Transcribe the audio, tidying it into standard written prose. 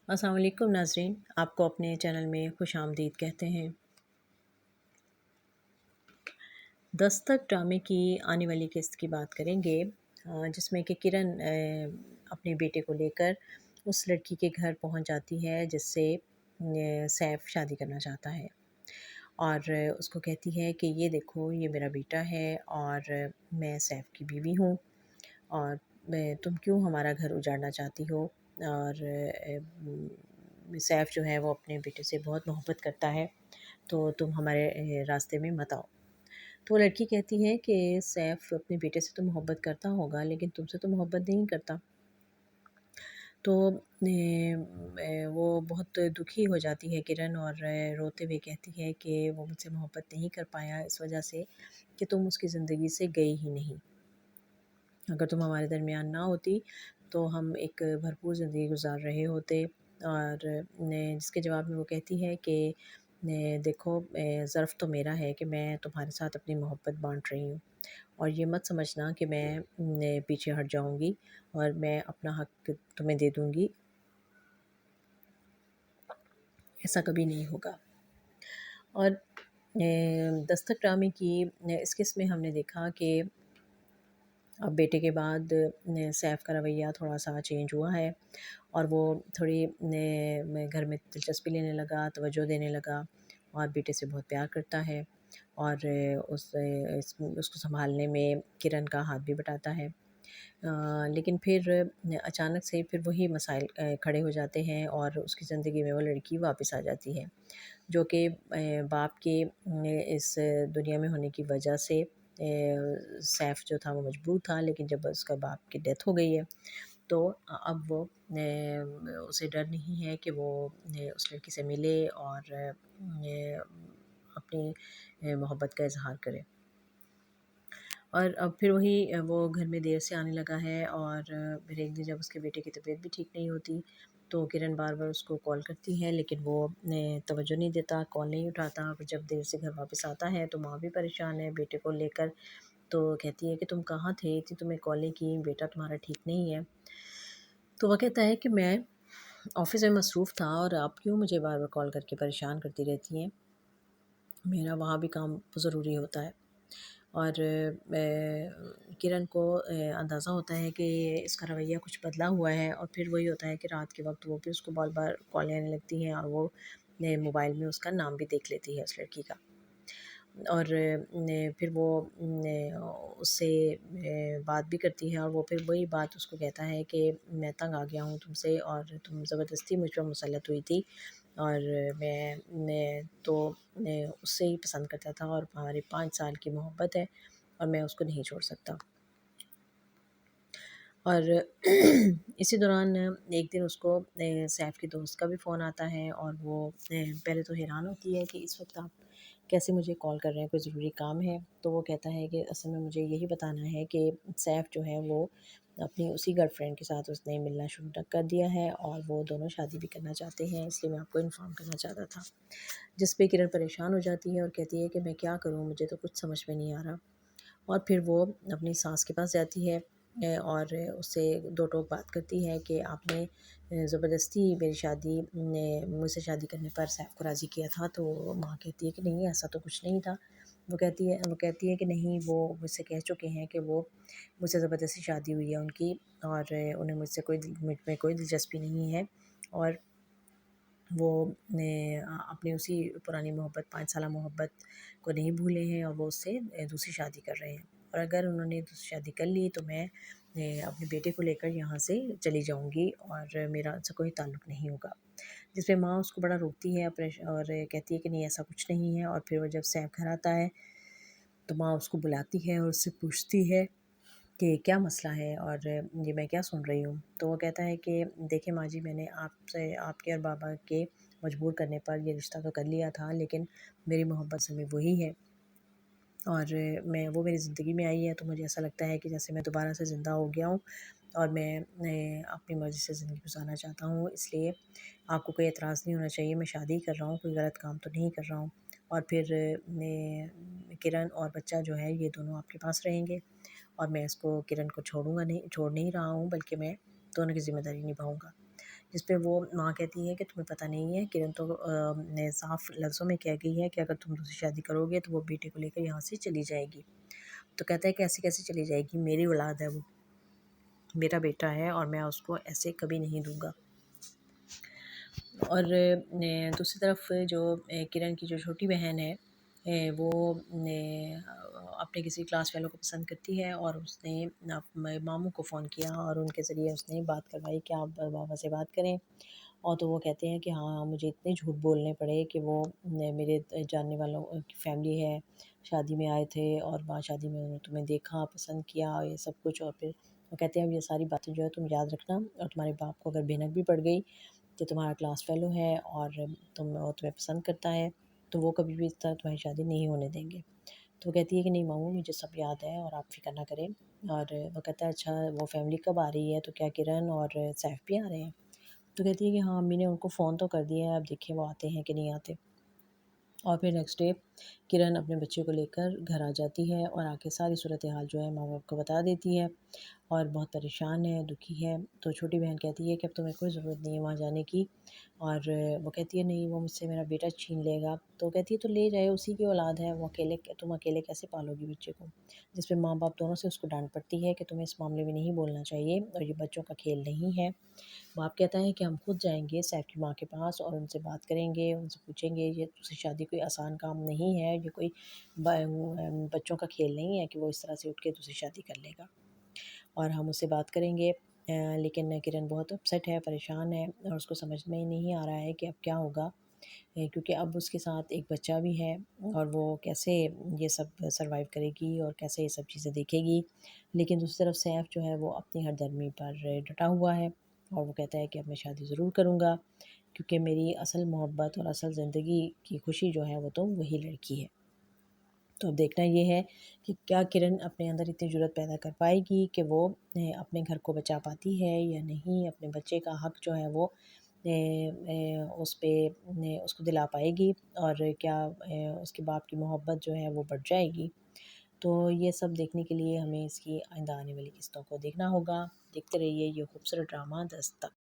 السلام علیکم ناظرین، آپ کو اپنے چینل میں خوش آمدید کہتے ہیں۔ دستک ڈرامے کی آنے والی قسط کی بات کریں گے، جس میں کہ کرن اپنے بیٹے کو لے کر اس لڑکی کے گھر پہنچ جاتی ہے جس سے سیف شادی کرنا چاہتا ہے، اور اس کو کہتی ہے کہ یہ دیکھو، یہ میرا بیٹا ہے اور میں سیف کی بیوی ہوں، اور تم کیوں ہمارا گھر اجاڑنا چاہتی ہو؟ اور سیف جو ہے وہ اپنے بیٹے سے بہت محبت کرتا ہے، تو تم ہمارے راستے میں مت آؤ۔ تو وہ لڑکی کہتی ہے کہ سیف اپنے بیٹے سے تو محبت کرتا ہوگا لیکن تم سے تو محبت نہیں کرتا۔ تو وہ بہت دکھی ہو جاتی ہے کرن، اور روتے ہوئے کہتی ہے کہ وہ مجھ سے محبت نہیں کر پایا اس وجہ سے کہ تم اس کی زندگی سے گئی ہی نہیں۔ اگر تم ہمارے درمیان نہ ہوتی تو ہم ایک بھرپور زندگی گزار رہے ہوتے۔ اور جس کے جواب میں وہ کہتی ہے کہ دیکھو، ظرف تو میرا ہے کہ میں تمہارے ساتھ اپنی محبت بانٹ رہی ہوں، اور یہ مت سمجھنا کہ میں پیچھے ہٹ جاؤں گی اور میں اپنا حق تمہیں دے دوں گی، ایسا کبھی نہیں ہوگا۔ اور دستک ڈرامے کی اس قسط میں ہم نے دیکھا کہ اب بیٹے کے بعد سیف کا رویہ تھوڑا سا چینج ہوا ہے، اور وہ تھوڑی گھر میں دلچسپی لینے لگا، توجہ دینے لگا، اور بیٹے سے بہت پیار کرتا ہے، اور اس کو سنبھالنے میں کرن کا ہاتھ بھی بٹاتا ہے۔ لیکن پھر اچانک سے پھر وہی مسائل کھڑے ہو جاتے ہیں، اور اس کی زندگی میں وہ لڑکی واپس آ جاتی ہے، جو کہ باپ کے اس دنیا میں ہونے کی وجہ سے سیف جو تھا وہ مجبور تھا، لیکن جب اس کا باپ کی ڈیتھ ہو گئی ہے تو اب وہ اسے ڈر نہیں ہے کہ وہ اس لڑکی سے ملے اور اپنی محبت کا اظہار کرے۔ اور اب پھر وہی وہ گھر میں دیر سے آنے لگا ہے، اور پھر ایک دن جب اس کے بیٹے کی طبیعت بھی ٹھیک نہیں ہوتی تو کرن بار بار اس کو کال کرتی ہے، لیکن وہ توجہ نہیں دیتا، کال نہیں اٹھاتا۔ جب دیر سے گھر واپس آتا ہے تو ماں بھی پریشان ہے بیٹے کو لے کر، تو کہتی ہے کہ تم کہاں تھے، اتنی تمہیں کالیں کی، بیٹا تمہارا ٹھیک نہیں ہے۔ تو وہ کہتا ہے کہ میں آفس میں مصروف تھا، اور آپ کیوں مجھے بار بار کال کر کے پریشان کرتی رہتی ہیں، میرا وہاں بھی کام ضروری ہوتا ہے۔ اور کرن کو اندازہ ہوتا ہے کہ اس کا رویہ کچھ بدلا ہوا ہے، اور پھر وہی ہوتا ہے کہ رات کے وقت وہ بھی اس کو بار بار کالیں آنے لگتی ہیں، اور وہ موبائل میں اس کا نام بھی دیکھ لیتی ہے اس لڑکی کا، اور پھر وہ اس سے بات بھی کرتی ہے، اور وہ پھر وہی بات اس کو کہتا ہے کہ میں تنگ آ گیا ہوں تم سے، اور تم زبردستی مجھ پر مسلط ہوئی تھی، اور میں تو اس سے ہی پسند کرتا تھا، اور ہماری 5 سال کی محبت ہے اور میں اس کو نہیں چھوڑ سکتا۔ اور اسی دوران ایک دن اس کو سیف کی دوست کا بھی فون آتا ہے، اور وہ پہلے تو حیران ہوتی ہے کہ اس وقت آپ کیسے مجھے کال کر رہے ہیں، کوئی ضروری کام ہے؟ تو وہ کہتا ہے کہ اصل میں مجھے یہی بتانا ہے کہ سیف جو ہے وہ اپنی اسی گرل فرینڈ کے ساتھ اس نے ملنا شروع کر دیا ہے، اور وہ دونوں شادی بھی کرنا چاہتے ہیں، اس لیے میں آپ کو انفارم کرنا چاہتا تھا۔ جس پہ کرن پریشان ہو جاتی ہے اور کہتی ہے کہ میں کیا کروں، مجھے تو کچھ سمجھ میں نہیں آ رہا، اور پھر وہ اپنی ساس کے پاس جاتی ہے اور اس سے دو ٹوک بات کرتی ہے کہ آپ نے زبردستی میری شادی مجھ سے شادی کرنے پر سیف کو راضی کیا تھا۔ تو ماں کہتی ہے کہ نہیں، ایسا تو کچھ نہیں تھا۔ وہ کہتی ہے کہ نہیں، وہ مجھ سے کہہ چکے ہیں کہ وہ مجھ سے زبردستی شادی ہوئی ہے ان کی، اور انہیں مجھ میں کوئی دلچسپی نہیں ہے، اور وہ اپنی اسی پرانی محبت، 5 سالہ محبت کو نہیں بھولے ہیں، اور وہ اس سے دوسری شادی کر رہے ہیں، اور اگر انہوں نے دوسری شادی کر لی تو میں اپنے بیٹے کو لے کر یہاں سے چلی جاؤں گی، اور میرا ان سے کوئی تعلق نہیں ہوگا۔ جس پہ ماں اس کو بڑا روکتی ہے اور کہتی ہے کہ نہیں، ایسا کچھ نہیں ہے۔ اور پھر وہ جب سیف گھر آتا ہے تو ماں اس کو بلاتی ہے اور اس سے پوچھتی ہے کہ کیا مسئلہ ہے، اور یہ میں کیا سن رہی ہوں؟ تو وہ کہتا ہے کہ دیکھیں ماں جی، میں نے آپ کے اور بابا کے مجبور کرنے پر یہ رشتہ تو کر لیا تھا، لیکن میری محبت سے میں وہی ہے، اور وہ میری زندگی میں آئی ہے تو مجھے ایسا لگتا ہے کہ جیسے میں دوبارہ سے زندہ ہو گیا ہوں، اور میں اپنی مرضی سے زندگی گزارنا چاہتا ہوں، اس لیے آپ کو کوئی اعتراض نہیں ہونا چاہیے، میں شادی کر رہا ہوں، کوئی غلط کام تو نہیں کر رہا ہوں، اور پھر کرن اور بچہ جو ہے یہ دونوں آپ کے پاس رہیں گے، اور میں اس کو کرن کو چھوڑ نہیں رہا ہوں، بلکہ میں دونوں کی ذمہ داری نبھاؤں گا۔ جس پہ وہ ماں کہتی ہے کہ تمہیں پتہ نہیں ہے، کرن تو نے صاف لفظوں میں کہہ گئی ہے کہ اگر تم دوسری شادی کرو گے تو وہ بیٹے کو لے کر یہاں سے چلی جائے گی۔ تو کہتا ہے کہ ایسے کیسے چلی جائے گی، میری اولاد ہے، وہ میرا بیٹا ہے اور میں اس کو ایسے کبھی نہیں دوں گا۔ اور دوسری طرف جو کرن کی جو چھوٹی بہن ہے، وہ اپنے کسی کلاس فیلو کو پسند کرتی ہے، اور اس نے ماموں کو فون کیا اور ان کے ذریعے اس نے بات کروائی کہ آپ بابا سے بات کریں، اور تو وہ کہتے ہیں کہ ہاں مجھے اتنے جھوٹ بولنے پڑے کہ وہ میرے جاننے والوں کی فیملی ہے، شادی میں آئے تھے اور وہاں شادی میں انہوں نے تمہیں دیکھا، پسند کیا، یہ سب کچھ۔ اور پھر وہ کہتے ہیں اب یہ ساری باتیں جو ہے تم یاد رکھنا، اور تمہارے باپ کو اگر بھنک بھی پڑ گئی کہ تمہارا کلاس فیلو ہے اور وہ تمہیں پسند کرتا ہے، تو وہ کبھی بھی اس طرح تمہاری شادی نہیں ہونے دیں گے۔ تو وہ کہتی ہے کہ نہیں ماموں مجھے سب یاد ہے اور آپ فکر نہ کریں۔ اور وہ کہتا ہے اچھا وہ فیملی کب آ رہی ہے، تو کیا کرن اور سیف بھی آ رہے ہیں؟ تو کہتی ہے کہ ہاں امی نے ان کو فون تو کر دیا ہے، اب دیکھیں وہ آتے ہیں کہ نہیں آتے۔ اور پھر نیکسٹ ڈے کرن اپنے بچے کو لے کر گھر آ جاتی ہے اور آ کے ساری صورتحال جو ہے ماں باپ کو بتا دیتی ہے، اور بہت پریشان ہے، دکھی ہے۔ تو چھوٹی بہن کہتی ہے کہ اب تمہیں کوئی ضرورت نہیں ہے وہاں جانے کی، اور وہ کہتی ہے نہیں وہ مجھ سے میرا بیٹا چھین لے گا۔ تو کہتی ہے تو لے جائے، اسی کی اولاد ہے، وہ تم اکیلے کیسے پالو گی بچے کو؟ جس پہ ماں باپ دونوں سے اس کو ڈانٹ پڑتی ہے کہ تمہیں اس معاملے میں نہیں بولنا چاہیے اور یہ بچوں کا کھیل نہیں ہے۔ باپ کہتا ہے کہ ہم خود جائیں گے سیف کی ماں کے پاس اور ان سے بات کریں گے، ان سے پوچھیں گے، یہ دوسری شادی کوئی آسان کام نہیں ہے، یہ کوئی بچوں کا کھیل نہیں ہے کہ وہ اس طرح سے اٹھ کے دوسری شادی کر لے گا، اور ہم اس سے بات کریں گے۔ لیکن کرن بہت اپسیٹ ہے، پریشان ہے، اور اس کو سمجھ میں نہیں آ رہا ہے کہ اب کیا ہوگا، کیونکہ اب اس کے ساتھ ایک بچہ بھی ہے، اور وہ کیسے یہ سب سروائیو کرے گی اور کیسے یہ سب چیزیں دیکھے گی۔ لیکن دوسری طرف سیف جو ہے وہ اپنی ہر درمی پر ڈٹا ہوا ہے، اور وہ کہتا ہے کہ اب میں شادی ضرور کروں گا، کیونکہ میری اصل محبت اور اصل زندگی کی خوشی جو ہے وہ تو وہی لڑکی ہے۔ تو اب دیکھنا یہ ہے کہ کیا کرن اپنے اندر اتنی جرأت پیدا کر پائے گی کہ وہ اپنے گھر کو بچا پاتی ہے یا نہیں، اپنے بچے کا حق جو ہے وہ اس پہ اس کو دلا پائے گی، اور کیا اس کے باپ کی محبت جو ہے وہ بڑھ جائے گی۔ تو یہ سب دیکھنے کے لیے ہمیں اس کی آئندہ آنے والی قسطوں کو دیکھنا ہوگا۔ دیکھتے رہیے یہ خوبصورت ڈرامہ دستک۔